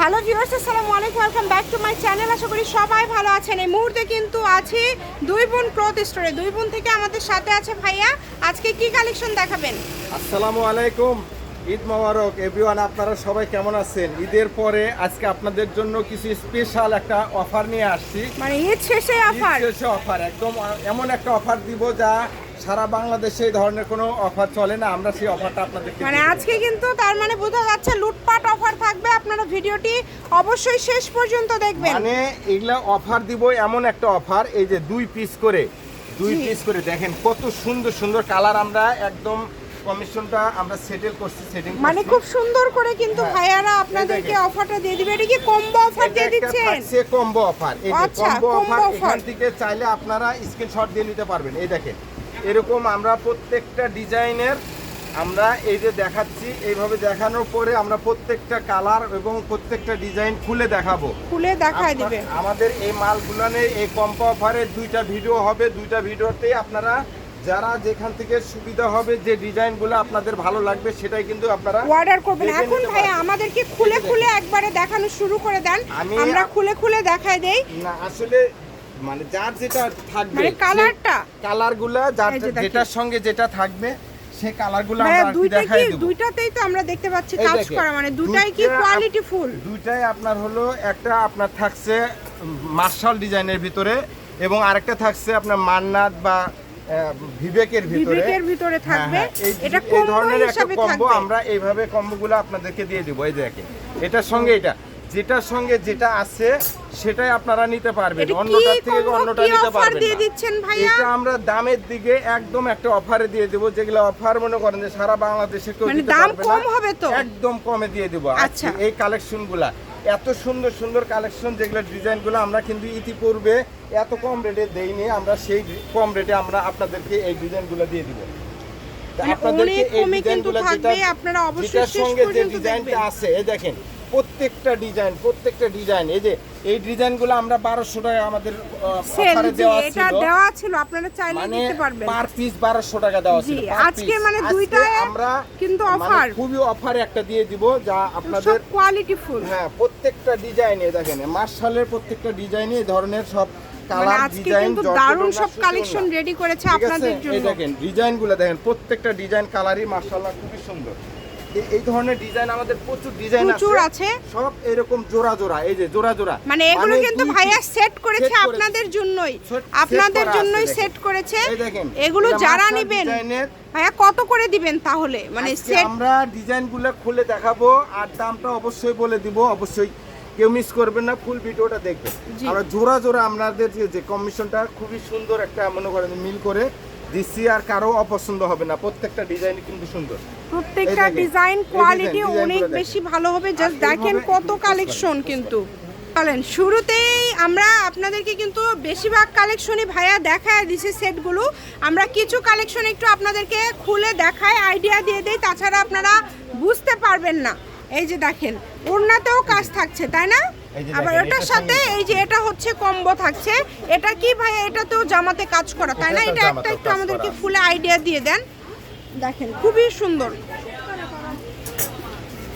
Hello viewers, আসসালামু আলাইকুম, welcome back to my channel. আশা করি সবাই ভালো আছেন। এই মুহূর্তে কিন্তু আছি দুই বোন ক্লথ স্টোরে। দুই বোন থেকে আমাদের সাথে আছে ভাইয়া। আজকে কি কালেকশন দেখাবেন? আসসালামু আলাইকুম, ঈদ মোবারক এভরিওয়ান। আপনারা সবাই কেমন আছেন? ঈদের পরে আজকে আপনাদের জন্য কিছু স্পেশাল একটা অফার নিয়ে আসছি। মানে ঈদ শেষে অফার? ঈদ শেষে অফার, একদম এমন একটা অফার দিব যা সারা বাংলাদেশে এই ধরনের কোনো অফার চলে না। আমরা সেই অফারটা আপনাদেরকে মানে আজকে কিন্তু তার মানে বোঝা যাচ্ছে লুটপাট অফার থাকবে। আপনারা ভিডিওটি অবশ্যই শেষ পর্যন্ত দেখবেন। মানে এগুলা অফার দিব, এমন একটা অফার, এই যে দুই পিস করে দেখেন কত সুন্দর সুন্দর কালার। আমরা একদম কমিশনটা আমরা সেটেল করছি, সেটিং মানে খুব সুন্দর করে কিন্তু ভাইয়ারা আপনাদেরকে অফারটা দিয়ে দিবে। এটা কি কম্বো অফার দিয়ে দিচ্ছেন? সে কম্বো অফার, এই যে আচ্ছা, কম্বো অফার। combo offer। এখান থেকে চাইলে আপনারা স্ক্রিনশট দিয়ে নিতে পারবেন। এই দেখেন এরকম আমরা প্রত্যেকটা ডিজাইনের আমরা এই যে দেখাচ্ছি, এইভাবে দেখানোর পরে আমরা প্রত্যেকটা কালার এবং প্রত্যেকটা ডিজাইন খুলে দেখাবো, খুলে দেখায় দিবে। আমাদের এই মালগুলানের এই কম্বো অফারে দুইটা ভিডিও হবে। দুইটা ভিডিওতে আপনারা যারা যেখান থেকে সুবিধা হবে, যে ডিজাইনগুলো আপনাদের ভালো লাগবে সেটাই কিন্তু আপনারা অর্ডার করবেন। এখন ভাইয়া আমাদেরকে খুলে খুলে একবারে দেখানো শুরু করে দেন, আমরা খুলে খুলে দেখাই দেই। না আসলে মানে যার যেটা থাকবে, মানে কালারগুলা যার যেটার সঙ্গে যেটা থাকবে সেই কালারগুলো আমরা দেখাই দেব। দুইটাতেই তো আমরা দেখতে পাচ্ছি কাজ করা, মানে দুটাই কি কোয়ালিটি ফুল। দুইটাই আপনার হলো, একটা আপনার থাকছে মার্শাল ডিজাইনের ভিতরে এবং আরেকটা থাকছে আপনার মান্নাত বা বিবেকের ভিতরে থাকবে। এটা এই ধরনের একটা কম্বো আমরা এইভাবে কম্বোগুলো আপনাদেরকে দিয়ে দেব। এই দেখেন এটার সঙ্গে এটা, যেটার সঙ্গে যেটা আছে সেটাই আপনারা নিতে পারবেন, অন্যটার থেকে অন্যটা নিতে পারবেন দিয়ে দিচ্ছেন ভাইয়া। এটা আমরা দামের দিকে একদম একটা অফারে দিয়ে দেব, যেগুলো অফার মনে করেন যে সারা বাংলাদেশে কেউ মানে দিতে দাম পারবে কম না, হবে তো একদম কমে দিয়ে দেব। আচ্ছা, এই কালেকশনগুলা এত সুন্দর সুন্দর কালেকশন, যেগুলো ডিজাইনগুলো আমরা কিন্তু ইতিপূর্বে এত কম রেটে দেইনি। আমরা সেই কম রেটে আমরা আপনাদেরকে এই ডিজাইনগুলো দিয়ে দিব। আপনাদেরকে এই ডিজাইনগুলো থাকবে, আপনারা অবশ্যই শেষ পর্যন্ত ডিজাইনটা আছে এই দেখেন প্রত্যেকটা ডিজাইন এই যে এই ডিজাইনগুলো আমরা 1200 টাকা আমাদের অফারে দেওয়া ছিল, আপনারা চাইলে নিতে পারবেন। পার পিস 1200 টাকা দেওয়া ছিল। আজকে মানে দুইটাই আমরা কিন্তু অফার, খুবই অফারে একটা দিয়ে দিব যা আপনাদের কোয়ালিটি ফুল। হ্যাঁ, প্রত্যেকটা ডিজাইনে দেখেন মার্শালের প্রত্যেকটা ডিজাইনে এই ধরনের সব কালার ডিজাইন, কিন্তু দারুণ সব কালেকশন রেডি করেছে আপনাদের জন্য। এই দেখেন ডিজাইনগুলো দেখেন, প্রত্যেকটা ডিজাইন কালারই মাশাআল্লাহ খুবই সুন্দর। এই ধরনের ডিজাইন আমাদের প্রচুর ডিজাইন আছে, সব এরকম জোড়া জোড়া, এই যে জোড়া জোড়া। মানে এগুলো কিন্তু ভাইয়া সেট করেছে আপনাদের জন্যই, সেট করেছে। এগুলো যারা নেবেন ভাইয়া কত করে দিবেন তাহলে? মানে সেট আমরা ডিজাইনগুলো খুলে দেখাবো আর দামটা অবশ্যই বলে দিব, অবশ্যই কেউ মিস করবেন না, ফুল ভিডিওটা দেখবেন। আমরা জোড়া জোড়া আপনাদের যে কমিশনটা খুবই সুন্দর একটা মনে করেন মিল করে দিচ্ছি, আর কারো অপছন্দ হবে না। প্রত্যেকটা ডিজাইন কিন্তু সুন্দর, প্রত্যেকটা ডিজাইন কোয়ালিটি অনেক বেশি ভালো হবে। জাস্ট দেখেন কত কালেকশন। কিন্তু চলেন শুরুতেই আমরা আপনাদেরকে কিন্তু বেশিরভাগ কালেকশনই ভাইয়া দেখায় দিছে সেটগুলো। আমরা কিছু কালেকশন একটু আপনাদেরকে খুলে দেখাই, আইডিয়া দিয়ে দেই, তাছাড়া আপনারা বুঝতে পারবেন না। এই যে দেখেন ওড়নাতেও কাজ থাকছে, তাই না? আবার এটার সাথে এই যে এটা হচ্ছে কম্বো থাকছে। এটা কি ভাই? এটা তো জামাতে কাজ করা, তাই না? এটা একটা একটু আমাদেরকে ফুলে আইডিয়া দিয়ে দেন। দেখেন খুবই সুন্দর,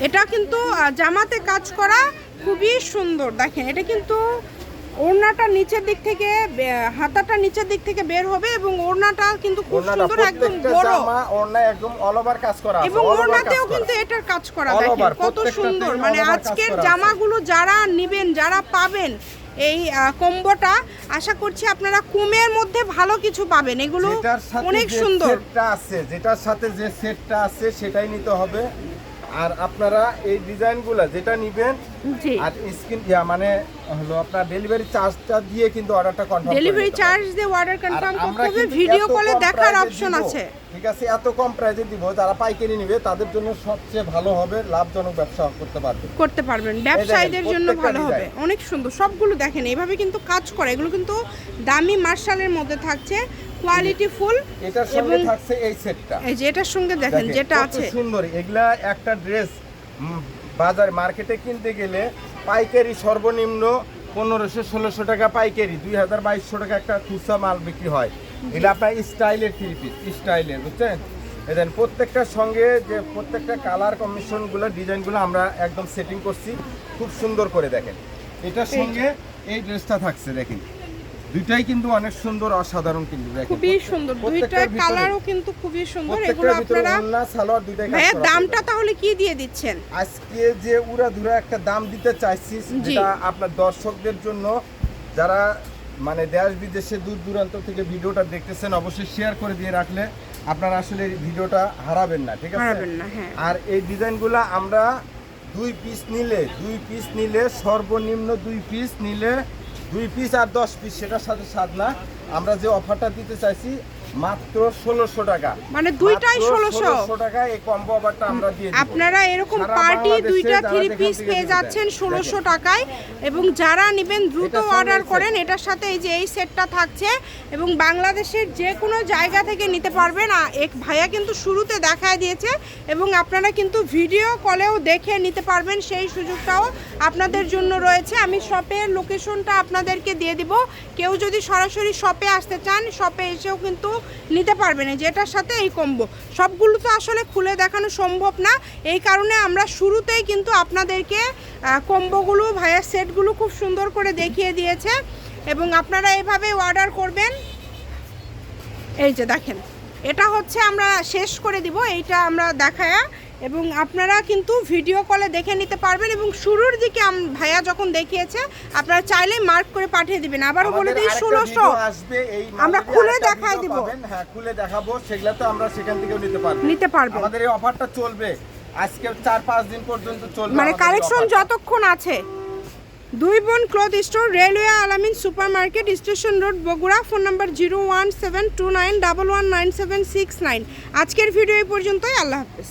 এটা কিন্তু জামাতে কাজ করা, খুবই সুন্দর। দেখেন এটা কিন্তু ওড়নাটা নিচের দিক থেকে, হাতাটা নিচের দিক থেকে বের হবে এবং ওড়নাটা কিন্তু খুব সুন্দর, একদম বড় ওড়না, একদম অল ওভার কাজ করা আছে, এবং ওড়নাতেও কিন্তু এটার কাজ করা। দেখেন কত সুন্দর। মানে আজকের জামাগুলো যারা নেবেন, যারা পাবেন এই কম্বোটা, আশা করছি আপনারা কমের মধ্যে ভালো কিছু পাবেন। এগুলো অনেক সুন্দর। যেটার সাথে যে সেটটা আছে সেটাই নিতে হবে। আর আপনারা এই ডিজাইনগুলো যেটা নেবেন আর স্ক্রিন মানে হলো আপনার ডেলিভারি চার্জটা দিয়ে কিন্তু অর্ডারটা কনফার্ম, ডেলিভারি চার্জ দিয়ে অর্ডার কনফার্ম করতে হবে। ভিডিও কলে দেখার অপশন আছে, ঠিক আছে? এত কম প্রাইসে দিব, যারা পাইকারি নেবে তাদের জন্য সবচেয়ে ভালো হবে, লাভজনক ব্যবসা করতে পারবেন। ব্যবসায়ীদের জন্য ভালো হবে। অনেক সুন্দর সবগুলো দেখেন, এইভাবে কিন্তু কাজ করে। এগুলো কিন্তু দামি মার্শালের মধ্যে থাকছে, কোয়ালিটি ফুল। এটার সঙ্গে থাকছে এই সেটটা, এই যে এটার সঙ্গে দেখেন যেটা আছে সুন্দর। এগুলা একটা ড্রেস বাজার মার্কেটে কিনতে গেলে পাইকারি সর্বনিম্ন 1500-1600 টাকা পাইকারি, 2000-2200 টাকা একটা খুচরা মাল বিক্রি হয়। এটা আপনার স্টাইলের থ্রি পিস, স্টাইলের, বুঝছেন? দেন প্রত্যেকটার সঙ্গে যে প্রত্যেকটা কালার কম্বিনেশনগুলো ডিজাইনগুলো আমরা একদম সেটিং করছি খুব সুন্দর করে দেখেন। এটার সঙ্গে এই ড্রেসটা থাকছে দেখেন, দুইটাই কিন্তু অনেক সুন্দর, অসাধারণ কিন্তু দেখেন, খুবই সুন্দর, দুইটা কালারও কিন্তু খুবই সুন্দর। এগুলো আপনারা ওন্না সালোয়ার দুইটাই কাজ ভাইয়া করা। দামটা তাহলে কি দিয়ে দিচ্ছেন? আজকে যে উড়াধুরা একটা দাম দিতে চাইছি, যেটা আপনার দর্শকদের জন্য যারা মানে দেশ বিদেশে দূর দূরান্ত থেকে ভিডিওটা দেখতেছেন অবশ্যই শেয়ার করে দিয়ে রাখলে আপনারা আসলে এই ভিডিওটা হারাবেন না, ঠিক আছে? হারাবেন না, হ্যাঁ। আর এই ডিজাইনগুলো আমরা 2 পিস নিলে সর্বনিম্ন 2 পিস নিলে 2 পিস আর 10 পিস সেটার সাথে সাথ না, আমরা যে অফারটা দিতে চাইছি মাত্র 1600 টাকা, মানে দুইটাই 1600 টাকা এই কম্বো অফারটা আমরা দিয়ে দিব। আপনারা এরকম সারা পার্টি বাংলাদেশে দুইটা যারা 3 যেখান পিস থেকে পেয়ে নিতে যাচ্ছেন চায়, 1600 টাকায়। এবং যারা নেবেন দ্রুত এটার সঙ্গে অর্ডার এই করেন। এটার সাথে এই যে এই সেটটা থাকছে এবং বাংলাদেশের যে কোনো জায়গা থেকে নিতে পারবেন। এক ভাইয়া কিন্তু শুরুতে দেখায় দিয়েছে এবং আপনারা কিন্তু ভিডিও কলেও দেখে নিতে পারবেন, সেই সুযোগটাও আপনাদের জন্য রয়েছে। আমি শপের লোকেশনটা আপনাদেরকে দিয়ে দিব, কেউ যদি সরাসরি শপে আসতে চান শপে এসেও কিন্তু নিতে পারবেন। যেটার সাথে এই কম্বো সবগুলো তো আসলে খুলে দেখানো সম্ভব না, এই কারণে আমরা শুরুতেই কিন্তু আপনাদেরকে কম্বোগুলো ভাইয়া সেটগুলো খুব সুন্দর করে দেখিয়ে দিয়েছে এবং আপনারা এইভাবে অর্ডার করবেন। এই যে দেখেন, এটা হচ্ছে আমরা শেষ করে দিব, এইটা আমরা দেখায়া, এবং আপনারা কিন্তু ভিডিও কলে দেখে নিতে পারবেন। এবং শুরুর দিকে ভাইয়া যখন দেখিয়েছে আপনারা চাইলে মার্ক করে পাঠিয়ে দিবেন। আবারও বলে দিই 1600 আসবে, এই আমরা খুলে দেখাই দিব। হ্যাঁ খুলে দেখাবো, সেগুলো তো আমরা সেখান থেকেও নিতে পারবো। আমাদের এই অফারটা চলবে আজকে 4-5 দিন পর্যন্ত চলবে, মানে কালেকশন যতক্ষণ আছে। দুই বোন ক্লথ স্টোর, রেলওয়ে আলামিন super market, station road, Bogura. Phone number 01729119769। আজকের ভিডিও এই পর্যন্তই। আল্লাহ হাফেজ।